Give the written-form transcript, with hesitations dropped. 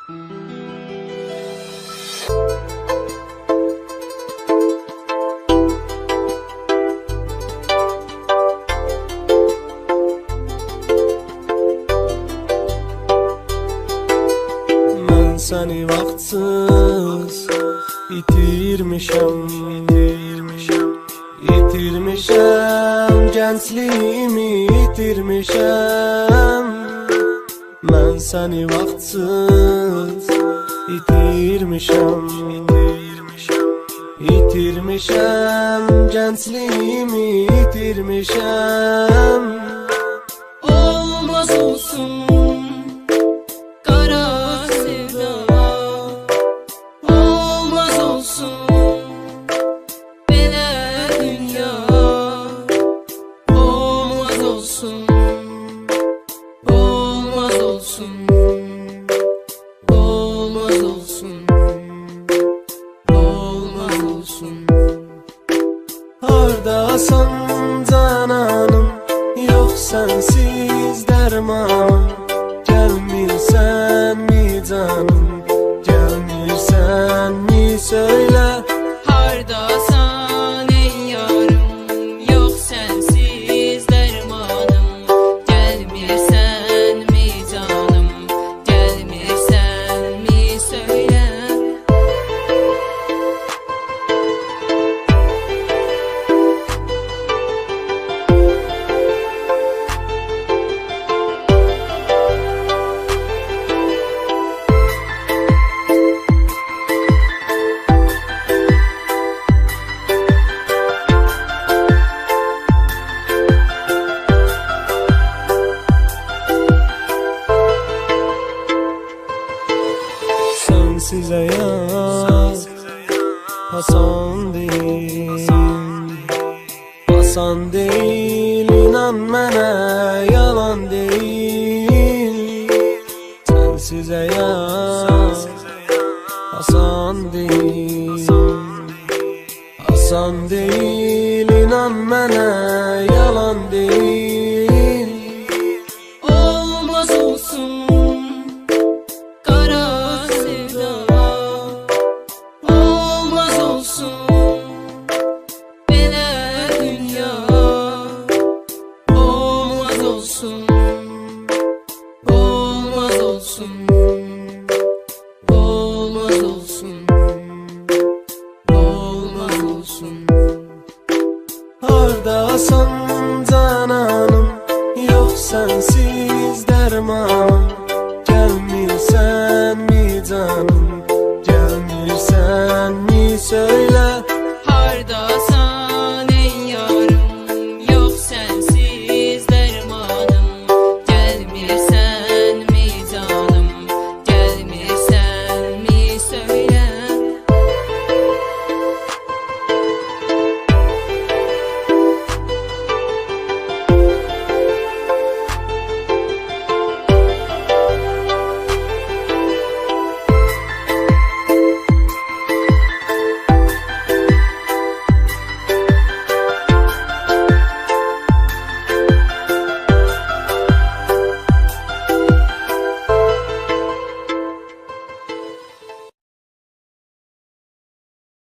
Ben seni vaktsız itirmişim, gençliğimi itirmişim. Ben seni vaktsız itirmişim, gençliğimi itirmişim. Olmaz olsun kara sevda, olmaz olsun belə dünya, olmaz olsun, olmaz olsun, olmaz olsun, olmaz olsun. Hardasan cananım, yok sensiz dermanım. Gelmirsen mi canım, gelmirsen mi söyle. Hardasan ey yarım, yok sensiz dermanım. Gelmirsən mi canım, gelmirsən mi söyle. Sensiz hayat asan değil, asan değil, inan mənə yalan değil. Sensiz hayat asan değil, asan değil, inan mənə